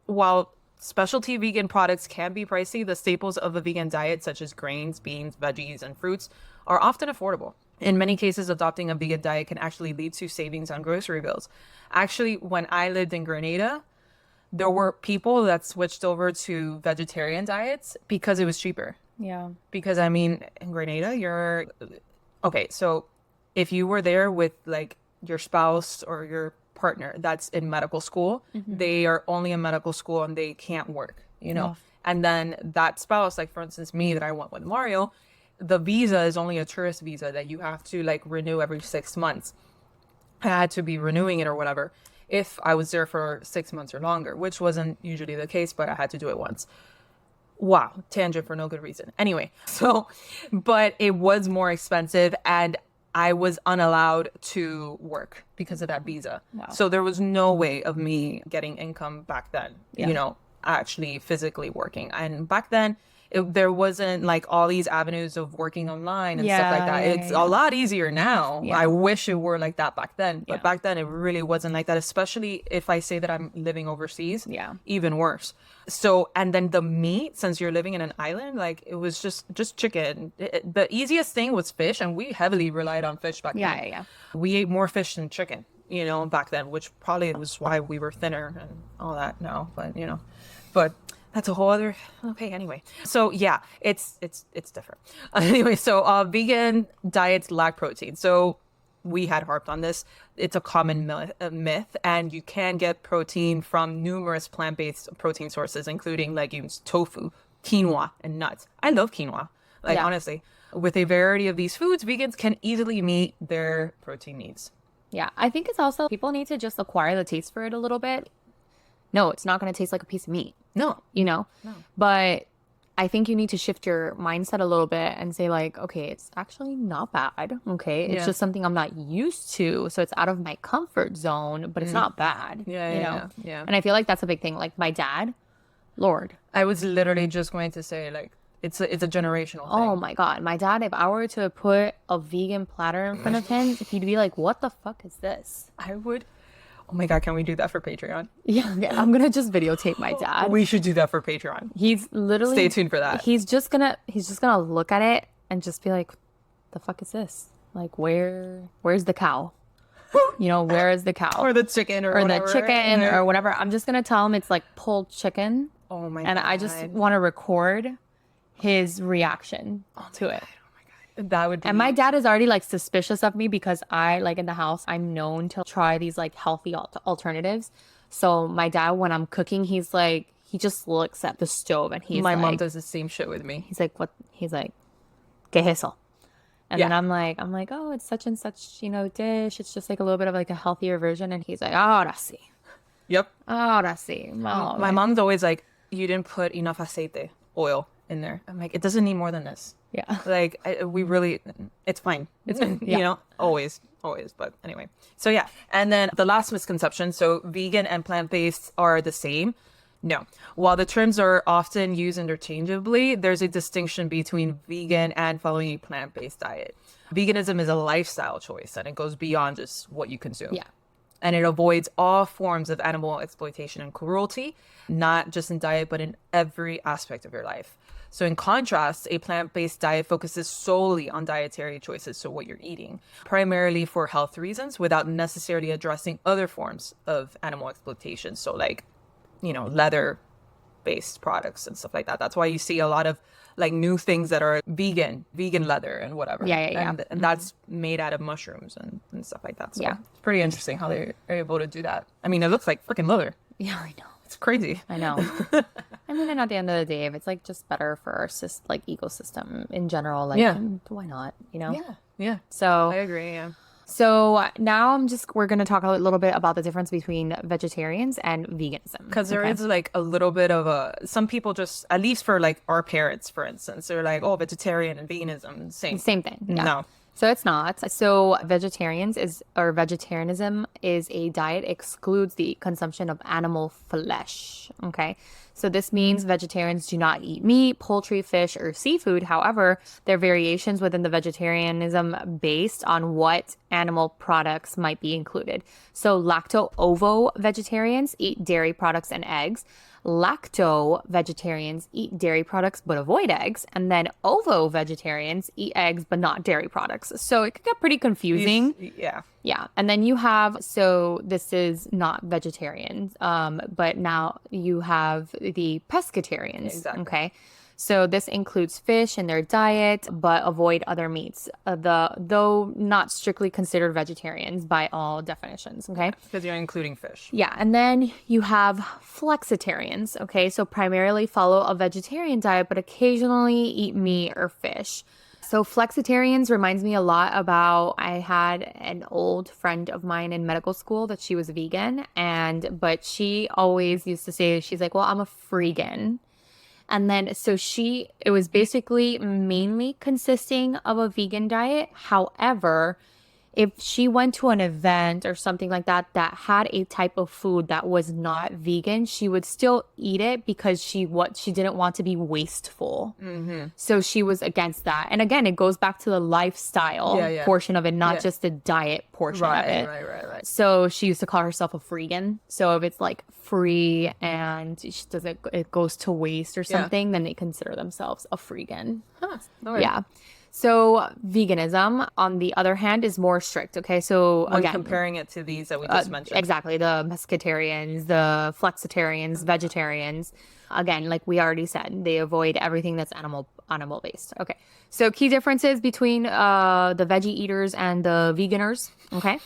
while specialty vegan products can be pricey, the staples of a vegan diet, such as grains, beans, veggies, and fruits, are often affordable. In many cases, adopting a vegan diet can actually lead to savings on grocery bills. Actually, when I lived in Grenada, there were people that switched over to vegetarian diets because it was cheaper. Yeah. Because, I mean, in Grenada, okay, so if you were there with like your spouse or your partner that's in medical school, they are only in medical school and they can't work, you know? And then that spouse, like for instance, me that I went with Mario, the visa is only a tourist visa that you have to like renew every 6 months. I had to be renewing it or whatever if I was there for 6 months or longer, which wasn't usually the case, but I had to do it once. Wow, tangent for no good reason. Anyway, so, but it was more expensive and I was unallowed to work because of that visa. Wow. So there was no way of me getting income back then, you know, actually physically working. And back then, there wasn't like all these avenues of working online and stuff like that. It's a lot easier now. I wish it were like that back then. But back then, it really wasn't like that, especially if I say that I'm living overseas. Even worse. So, and then the meat, since you're living in an island, like it was just chicken. The easiest thing was fish, and we heavily relied on fish back then. We ate more fish than chicken, you know, back then, which probably was why we were thinner and all that now. But, you know, that's a whole other, okay, anyway. So yeah, it's different. Anyway, so vegan diets lack protein. So we had harped on this. It's a common myth, and you can get protein from numerous plant-based protein sources, including legumes, tofu, quinoa, and nuts. I love quinoa, like honestly. With a variety of these foods, vegans can easily meet their protein needs. Yeah, I think it's also, people need to just acquire the taste for it a little bit. No, it's not going to taste like a piece of meat. No. You know? No. But I think you need to shift your mindset a little bit and say like, okay, it's actually not bad. Okay. It's just something I'm not used to. So it's out of my comfort zone, but it's not bad. You know? And I feel like that's a big thing. Like my dad, Lord. I was literally just going to say like, it's a generational thing. Oh my God. My dad, if I were to put a vegan platter in front of him, he'd be like, what the fuck is this? I would. Oh my God, can we do that for Patreon? Yeah, I'm going to just videotape my dad. We should do that for Patreon. He's literally... Stay tuned for that. He's just gonna look at it and just be like, the fuck is this? Like, where's the cow? You know, where is the cow? Or the chicken or whatever. Or the chicken or whatever. I'm just going to tell him it's like pulled chicken. Oh my God. And I just want to record his reaction to it. That would be... And my dad is already like suspicious of me because I like in the house, I'm known to try these like healthy alternatives. So my dad, when I'm cooking, he's like, he just looks at the stove and he's My mom does the same shit with me. He's like, what? He's like, ¿qué es eso? And then I'm like, oh, it's such and such, dish. It's just like a little bit of like a healthier version. And he's like, ahora sí. Yep. Ahora sí. My mom's always like, you didn't put enough aceite, oil in there. I'm like, it doesn't need more than this. Yeah. Like, it's fine. It's, always. But anyway. So yeah. And then the last misconception. So vegan and plant-based are the same. No. While the terms are often used interchangeably, there's a distinction between vegan and following a plant-based diet. Veganism is a lifestyle choice, and it goes beyond just what you consume. Yeah. And it avoids all forms of animal exploitation and cruelty, not just in diet, but in every aspect of your life. So in contrast, a plant-based diet focuses solely on dietary choices, so what you're eating, primarily for health reasons, without necessarily addressing other forms of animal exploitation. So like, leather-based products and stuff like that. That's why you see a lot of like new things that are vegan leather and whatever. Yeah. And that's made out of mushrooms and stuff like that. So it's pretty interesting how they're able to do that. I mean, it looks like freaking leather. Yeah, I know. It's crazy. I know. I mean, and at the end of the day, if it's like just better for our ecosystem in general, like why not? Yeah. So I agree. Yeah. So now we're going to talk a little bit about the difference between vegetarians and veganism. Because there is like a little bit of some people just, at least for like our parents, for instance, they're like, oh, vegetarian and veganism, same thing. Yeah. No. So it's not. So vegetarianism is a diet excludes the consumption of animal flesh. Okay. So this means vegetarians do not eat meat, poultry, fish, or seafood. However, there are variations within the vegetarianism based on what animal products might be included. So lacto-ovo vegetarians eat dairy products and eggs. Lacto vegetarians eat dairy products but avoid eggs. And then ovo vegetarians eat eggs but not dairy products. So it could get pretty confusing. Yeah. And then so this is not vegetarian, but now you have the pescatarians. Exactly. Okay. So this includes fish in their diet, but avoid other meats, though not strictly considered vegetarians by all definitions, okay? Because you're including fish. Yeah, and then you have flexitarians, okay? So primarily follow a vegetarian diet, but occasionally eat meat or fish. So flexitarians reminds me a lot about, I had an old friend of mine in medical school that she was vegan, but she always used to say, she's like, well, I'm a freegan. And then, it was basically mainly consisting of a vegan diet. However, if she went to an event or something like that had a type of food that was not vegan, she would still eat it because she didn't want to be wasteful. Mm-hmm. So she was against that. And again, it goes back to the lifestyle portion of it, not just the diet portion of it. Right. So she used to call herself a freegan. So if it's like free and it goes to waste or something, then they consider themselves a freegan. Huh. Right. Yeah. So veganism, on the other hand, is more strict. Okay, so when comparing it to these that we just mentioned, exactly, the pescatarians, the flexitarians, vegetarians. Again, like we already said, they avoid everything that's animal based. Okay, so key differences between the veggie eaters and the veganers. Okay.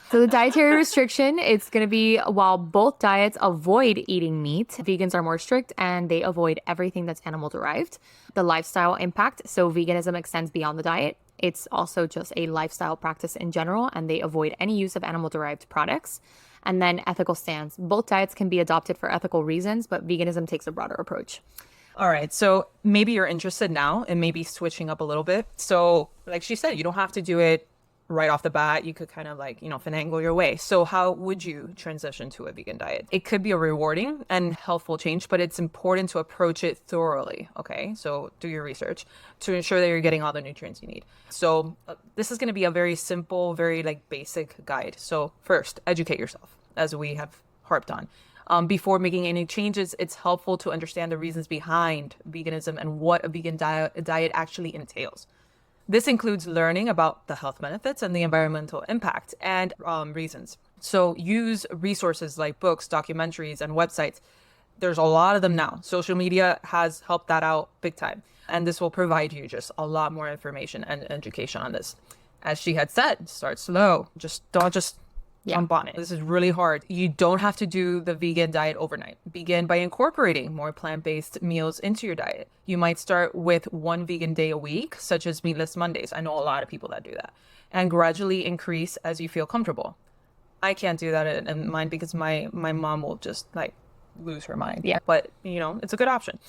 So the dietary restriction, it's going to be while both diets avoid eating meat, vegans are more strict and they avoid everything that's animal derived. The lifestyle impact, so veganism extends beyond the diet. It's also just a lifestyle practice in general, and they avoid any use of animal derived products. And then ethical stance. Both diets can be adopted for ethical reasons, but veganism takes a broader approach. All right. So maybe you're interested now in maybe switching up a little bit. So like she said, you don't have to do it right off the bat. You could kind of like, finagle your way. So how would you transition to a vegan diet? It could be a rewarding and healthful change, but it's important to approach it thoroughly. Okay. So do your research to ensure that you're getting all the nutrients you need. So this is going to be a very simple, very like basic guide. So first, educate yourself, as we have harped on. Before making any changes, it's helpful to understand the reasons behind veganism and what a vegan diet actually entails. This includes learning about the health benefits and the environmental impact and reasons. So use resources like books, documentaries, and websites. There's a lot of them now. Social media has helped that out big time. And this will provide you just a lot more information and education on this. As she had said, start slow. Don't jump on it. This is really hard. You don't have to do the vegan diet overnight. Begin by incorporating more plant-based meals into your diet. You might start with one vegan day a week, such as meatless Mondays. I know a lot of people that do that. And gradually increase as you feel comfortable. I can't do that in mine because my mom will just like lose her mind. Yeah. But, you know, it's a good option.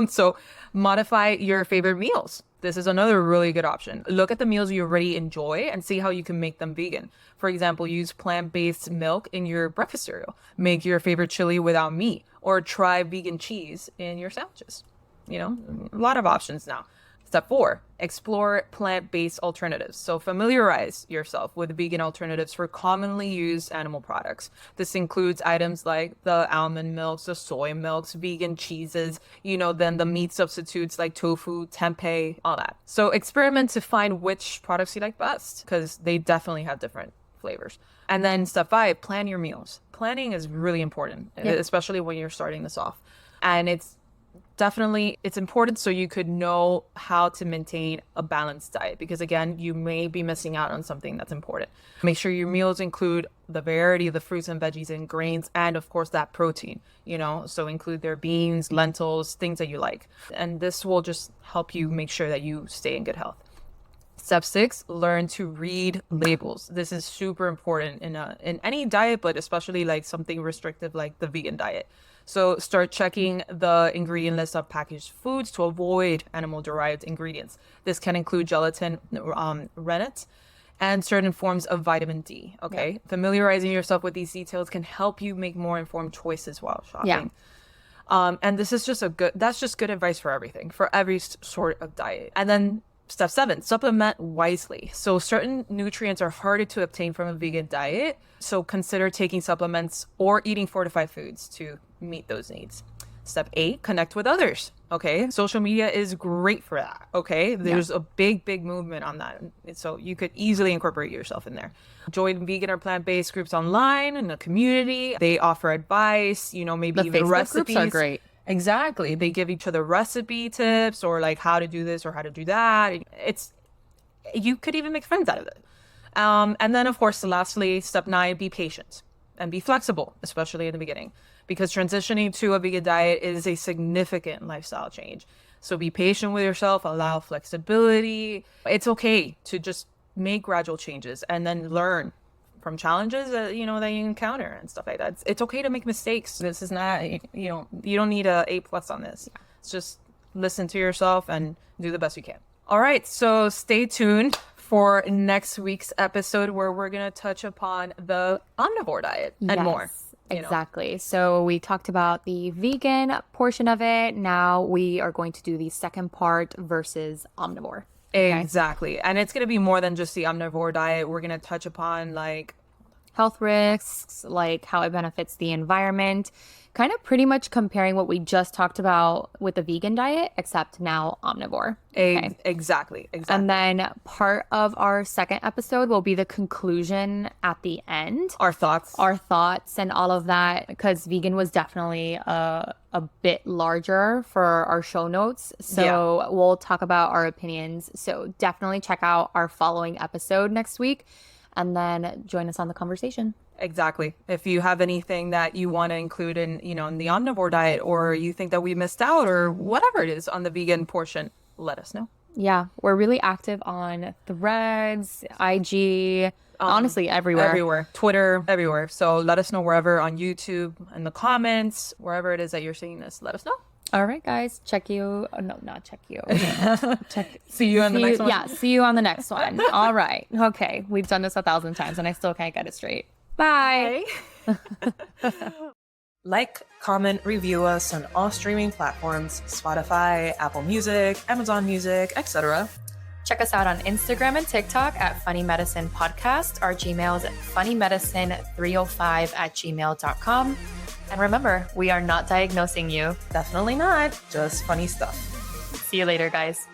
So modify your favorite meals. This is another really good option. Look at the meals you already enjoy and see how you can make them vegan. For example, use plant-based milk in your breakfast cereal. Make your favorite chili without meat, or try vegan cheese in your sandwiches. You know, a lot of options now. Step 4, explore plant-based alternatives. So familiarize yourself with vegan alternatives for commonly used animal products. This includes items like the almond milks, the soy milks, vegan cheeses, you know, then the meat substitutes like tofu, tempeh, all that. So experiment to find which products you like best, because they definitely have different flavors. And then step 5, plan your meals. Planning is really important, especially when you're starting this off. And it's important so you could know how to maintain a balanced diet, because again, you may be missing out on something that's important. Make sure your meals include the variety of the fruits and veggies and grains, and of course that protein, you know, so include their beans, lentils, things that you like. And this will just help you make sure that you stay in good health. Step 6, learn to read labels. This is super important in any diet, but especially like something restrictive like the vegan diet. So start checking the ingredient list of packaged foods to avoid animal-derived ingredients. This can include gelatin, rennet, and certain forms of vitamin D. Okay, familiarizing yourself with these details can help you make more informed choices while shopping. And this is just that's just good advice for everything, for every sort of diet. And then step 7, supplement wisely. So certain nutrients are harder to obtain from a vegan diet. So consider taking supplements or eating fortified foods to meet those needs. Step 8, connect with others. Okay. Social media is great for that. Okay. There's a big movement on that. So you could easily incorporate yourself in there. Join vegan or plant-based groups online in a community. They offer advice, you know, maybe even Facebook recipes. Groups are great. Exactly. They give each other recipe tips or like how to do this or how to do that. You could even make friends out of it. And then of course, lastly, step 9, be patient and be flexible, especially in the beginning, because transitioning to a vegan diet is a significant lifestyle change. So be patient with yourself, allow flexibility. It's okay to just make gradual changes and then learn from challenges that you encounter and stuff like that. It's okay to make mistakes. This is not, you don't need a A+ on this. It's just listen to yourself and do the best you can. All right, so stay tuned for next week's episode where we're going to touch upon the omnivore diet and more. Exactly. So we talked about the vegan portion of it. Now we are going to do the second part versus omnivore. Okay. Exactly. And it's going to be more than just the omnivore diet. We're going to touch upon like health risks, like how it benefits the environment, kind of pretty much comparing what we just talked about with the vegan diet, except now omnivore. Okay. Exactly. And then part of our second episode will be the conclusion at the end. Our thoughts and all of that, because vegan was definitely a bit larger for our show notes. So we'll talk about our opinions. So definitely check out our following episode next week and then join us on the conversation. Exactly. If you have anything that you want to include in the omnivore diet, or you think that we missed out, or whatever it is on the vegan portion, let us know. Yeah, we're really active on Threads, IG, honestly, everywhere. Twitter, everywhere. So let us know wherever, on YouTube, in the comments, wherever it is that you're seeing this, let us know. All right, guys. Check you. Oh, no, not check you. See you on the next one. Yeah, see you on the next one. All right. Okay. We've done this 1,000 times and I still can't get it straight. Bye. Like, comment, review us on all streaming platforms: Spotify, Apple Music, Amazon Music, etc. Check us out on Instagram and TikTok at Funny Medicine Podcast. Our Gmail is at funnymedicine305@gmail.com. And remember, we are not diagnosing you. Definitely not. Just funny stuff. See you later, guys.